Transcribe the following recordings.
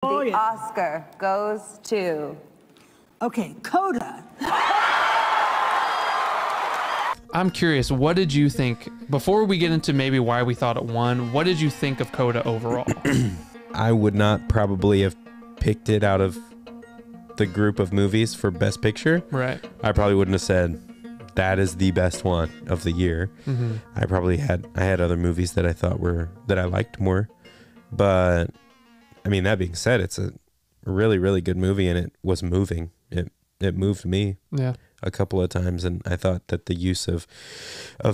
Oh, The yeah. Oscar goes to... Okay, Coda. I'm curious, what did you think, before we get into maybe why we thought it won, what did you think of Coda overall? I would not probably have picked it out of the group of movies for Best Picture. Right. I probably wouldn't have said that is the best one of the year. Mm-hmm. I had other movies that I thought that I liked more. But I mean, that being said, it's a really, really good movie, and it was moving. It moved me. Yeah. A couple of times, and I thought that the use of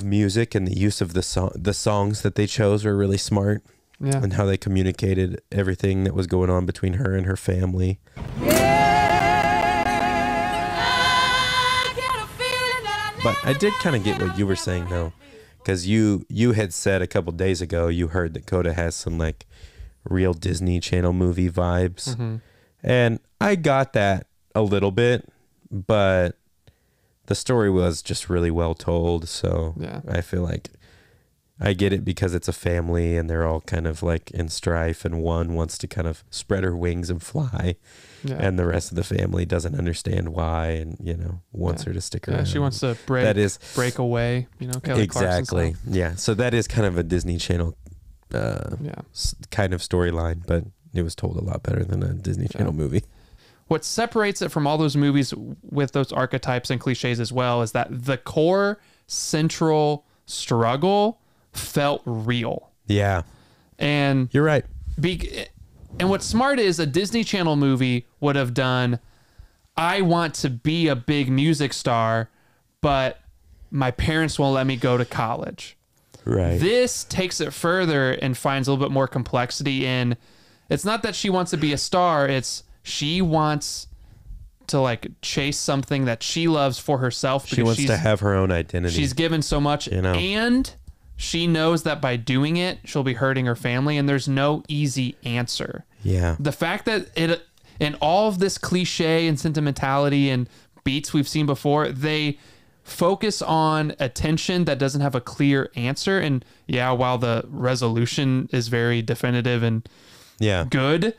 music and the use of the songs that they chose were really smart. Yeah. And how they communicated everything that was going on between her and her family. But I did kind of get what you were saying though, because you had said a couple days ago you heard that Coda has some like real Disney Channel movie vibes. Mm-hmm. And I got that a little bit, but the story was just really well told. So yeah. I feel like I get it because it's a family and they're all kind of like in strife, and one wants to kind of spread her wings and fly. Yeah. And the rest of the family doesn't understand why, and wants her to stick around. Yeah, she wants to break away, Kelly exactly. Yeah. So that is kind of a Disney Channel kind of storyline, but it was told a lot better than a Disney Channel movie. What separates it from all those movies with those archetypes and cliches as well is that the core central struggle felt real. Yeah. And you're right. And what's smart is a Disney Channel movie would have done, I want to be a big music star, but my parents won't let me go to college. Right. This takes it further and finds a little bit more complexity in, it's not that she wants to be a star, it's she wants to like chase something that she loves for herself. She wants to have her own identity. She's given so much, and she knows that by doing it, she'll be hurting her family, and there's no easy answer. Yeah. The fact that in all of this cliche and sentimentality and beats we've seen before, they focus on a tension that doesn't have a clear answer. And yeah, while the resolution is very definitive and good,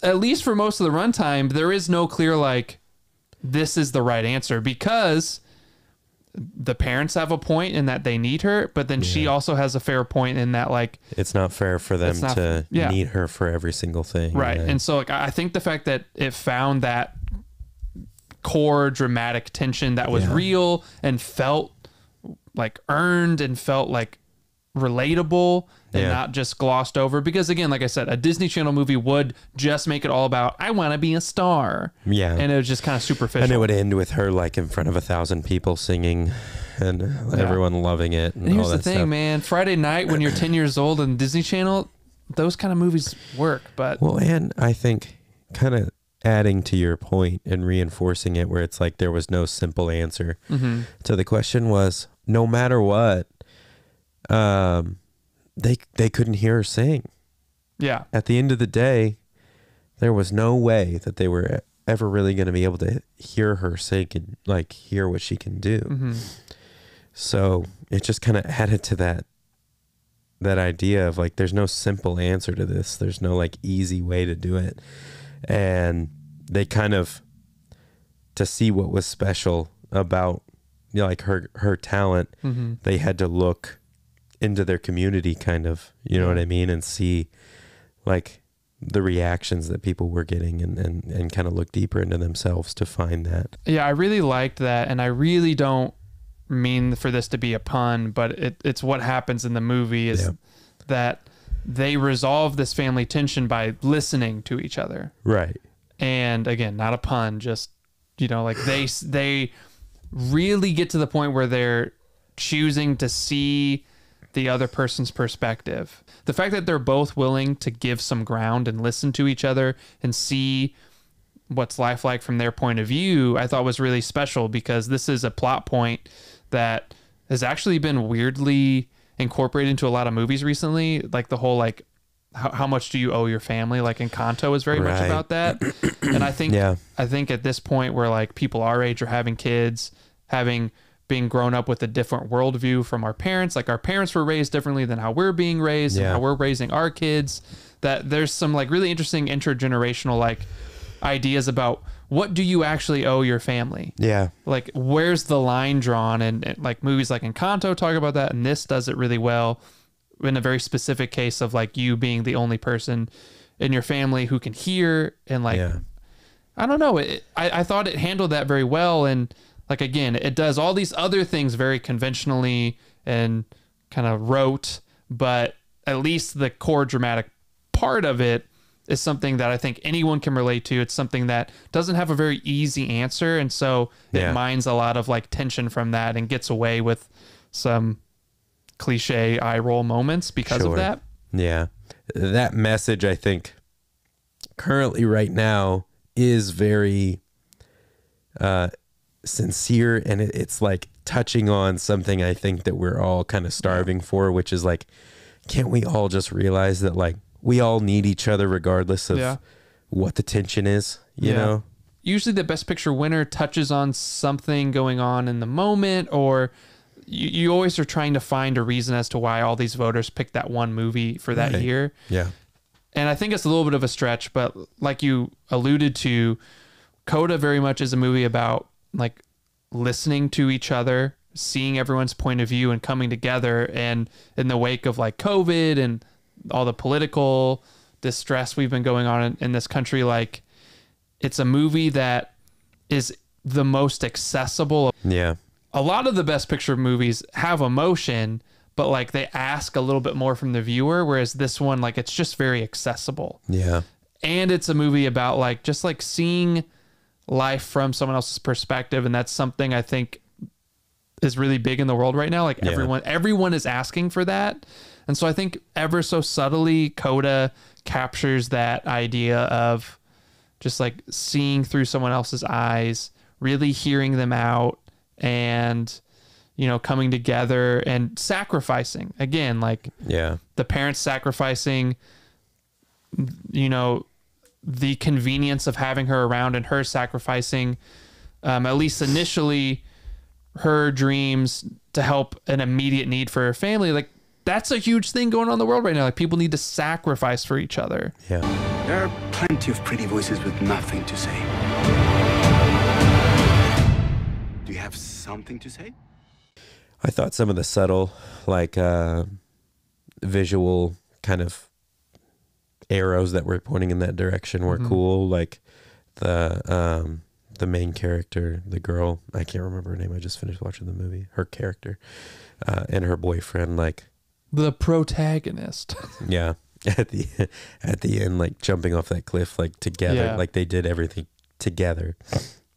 at least for most of the runtime, there is no clear, like, this is the right answer, because the parents have a point in that they need her, but then she also has a fair point in that, like, it's not fair for them to need her for every single thing. Right. And so, like, I think the fact that it found that core dramatic tension that was real and felt like earned and felt like relatable and not just glossed over, because again, like I said, a Disney Channel movie would just make it all about, I want to be a star. Yeah. And it was just kind of superficial. And it would end with her like in front of 1,000 people singing and everyone loving it. And here's all the that thing, stuff. man, Friday night when you're 10 years old and Disney Channel, those kind of movies work. But well, and I think kind of adding to your point and reinforcing it, where it's like there was no simple answer. Mm-hmm. So the question was, no matter what, they couldn't hear her sing. Yeah. At the end of the day, there was no way that they were ever really going to be able to hear her sing and like hear what she can do. Mm-hmm. So it just kind of added to that idea of like, there's no simple answer to this. There's no like easy way to do it. And they kind of, to see what was special about like her talent, they had to look into their community kind of, you know what I mean? And see like the reactions that people were getting and kind of look deeper into themselves to find that. Yeah, I really liked that. And I really don't mean for this to be a pun, but it's what happens in the movie is that they resolve this family tension by listening to each other. Right. And again, not a pun, just, like they really get to the point where they're choosing to see the other person's perspective. The fact that they're both willing to give some ground and listen to each other and see what's life like from their point of view, I thought was really special, because this is a plot point that has actually been weirdly incorporated into a lot of movies recently. Like the whole, like, how much do you owe your family? Like Encanto is very much about that. And I think, at this point where like people our age are having kids, being grown up with a different worldview from our parents. Like our parents were raised differently than how we're being raised and how we're raising our kids. that there's some like really interesting intergenerational like ideas about what do you actually owe your family. Yeah. Like where's the line drawn, and like movies like Encanto talk about that, and this does it really well in a very specific case of like you being the only person in your family who can hear, and like I don't know, I thought it handled that very well. And like again, it does all these other things very conventionally and kind of rote, but at least the core dramatic part of it is something that I think anyone can relate to. It's something that doesn't have a very easy answer, and so it mines a lot of like tension from that and gets away with some cliche eye roll moments because of that. Yeah. That message, I think, currently right now is very sincere, and it's like touching on something I think that we're all kind of starving for, which is like, can't we all just realize that like we all need each other regardless of what the tension is, you know? Usually the Best Picture winner touches on something going on in the moment, or you always are trying to find a reason as to why all these voters picked that one movie for that year. Yeah. And I think it's a little bit of a stretch, but like you alluded to, Coda very much is a movie about like listening to each other, seeing everyone's point of view and coming together. And in the wake of like COVID and all the political distress we've been going on in this country, like it's a movie that is the most accessible. Yeah. A lot of the Best Picture movies have emotion, but like they ask a little bit more from the viewer, whereas this one, like it's just very accessible. Yeah. And it's a movie about like just like seeing life from someone else's perspective, and that's something I think is really big in the world right now. Like everyone is asking for that. And so I think ever so subtly, Coda captures that idea of just like seeing through someone else's eyes, really hearing them out, and, you know, coming together and sacrificing again, like the parents sacrificing, you know, the convenience of having her around, and her sacrificing, at least initially, her dreams to help an immediate need for her family. Like that's a huge thing going on in the world right now. Like people need to sacrifice for each other. Yeah. There are plenty of pretty voices with nothing to say. Do you have something to say? I thought some of the subtle, like visual kind of arrows that were pointing in that direction were cool. Like the main character, the girl, I can't remember her name. I just finished watching the movie. Her character and her boyfriend, like the protagonist. Yeah. At the end, like jumping off that cliff, like together, like they did everything together.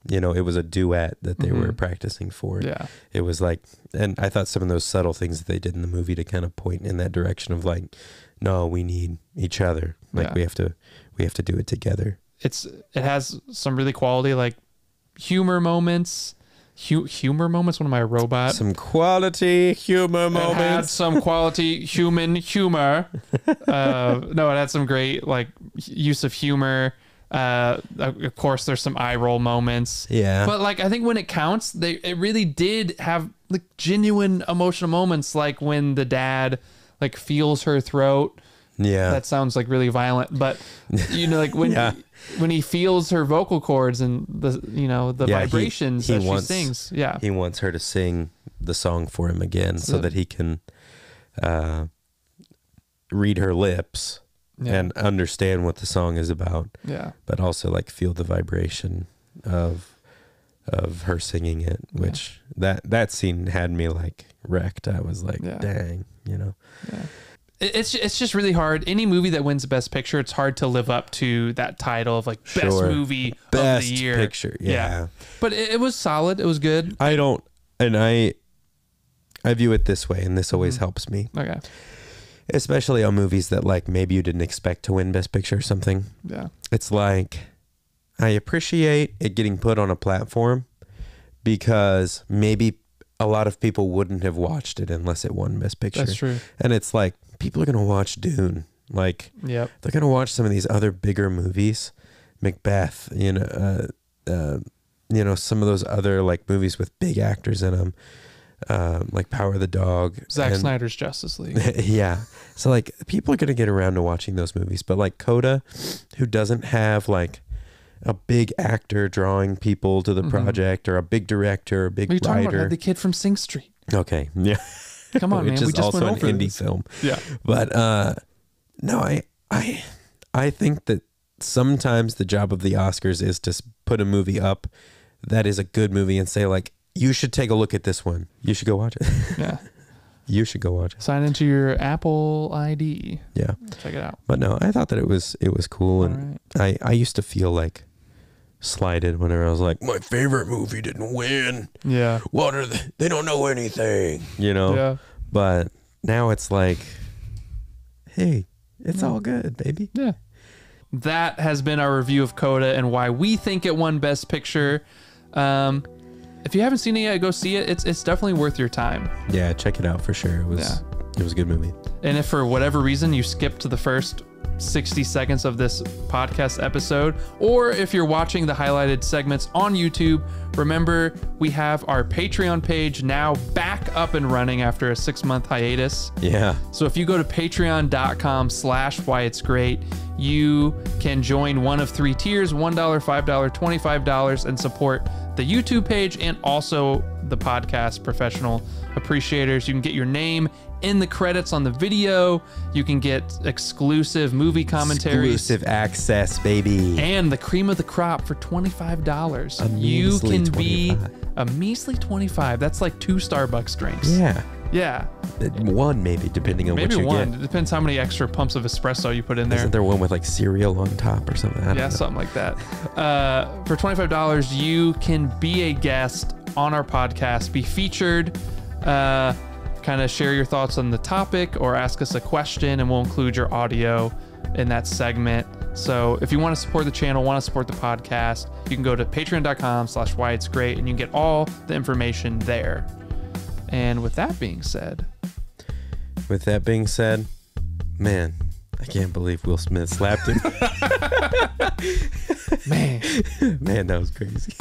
You know, it was a duet that they were practicing for. Yeah. It was like, and I thought some of those subtle things that they did in the movie to kind of point in that direction of like, no, we need each other. Like we have to do it together. It has some really quality, like humor moments. Humor moments. One of my robots. Some quality humor moments. It had some quality human humor. No, it had some great like use of humor. Of course, there's some eye roll moments. Yeah. But like I think when it counts, it really did have like genuine emotional moments, like when the dad like feels her throat. Yeah. That sounds like really violent, but you know, like when he feels her vocal cords and the, you know, the vibrations that she sings. Yeah. He wants her to sing the song for him again so that he can read her lips and understand what the song is about. Yeah. But also like feel the vibration of her singing it, which that scene had me like wrecked. I was like, dang, you know. Yeah. It's just really hard. Any movie that wins Best Picture, it's hard to live up to that title of like best movie of the year. Best Picture, yeah. But it was solid. It was good. I view it this way, and this always helps me. Okay. Especially on movies that like maybe you didn't expect to win Best Picture or something. Yeah. It's like I appreciate it getting put on a platform because maybe a lot of people wouldn't have watched it unless it won Best Picture. That's true. And it's like people are going to watch Dune. Like they're going to watch some of these other bigger movies, Macbeth, you know, some of those other like movies with big actors in them. like Power of the Dog, Zack and- Snyder's Justice League. yeah. So like people are gonna get around to watching those movies, but like Coda, who doesn't have like a big actor drawing people to the project, or a big director, a big What are you talking about? writer. The kid from Sing Street. Okay, yeah. Come on, man. Which We is just also went an over indie this. film. Yeah. But no, I think that sometimes the job of the Oscars is to put a movie up that is a good movie and say like, you should take a look at this one. You should go watch it. Yeah. You should go watch it. Sign into your Apple ID. Yeah. Check it out. But no, I thought that it was cool, and I used to feel like slighted whenever I was like, my favorite movie didn't win. Yeah. What are they don't know anything, you know? Yeah. But now it's like, hey, it's all good, baby. Yeah. That has been our review of Coda and why we think it won Best Picture. If you haven't seen it yet, go see it. It's definitely worth your time. Yeah, check it out for sure. It was a good movie. And if for whatever reason you skipped to the first 60 seconds of this podcast episode, or if you're watching the highlighted segments on YouTube, remember we have our Patreon page now back up and running after a 6-month hiatus. Yeah. So if you go to patreon.com/whyitsgreat, you can join one of 3 tiers, $1, $5, $25, and support the YouTube page and also the podcast Professional Appreciators. You can get your name in the credits on the video. You can get exclusive movie commentaries. Exclusive access, baby. And the cream of the crop for $25. A You measly can 25. be a measly 25. That's like 2 Starbucks drinks. Yeah. Yeah. One maybe, depending on Maybe what you one. get. It depends how many extra pumps of espresso you put in there. Isn't there one with like cereal on top or something? I don't Yeah, know. something like that. For $25, you can be a guest on our podcast, be featured, kind of share your thoughts on the topic or ask us a question, and we'll include your audio in that segment. So if you want to support the channel, want to support the podcast, you can go to patreon.com/whyitsgreat and you can get all the information there. And with that being said, man, I can't believe Will Smith slapped him. man, Man, that was crazy.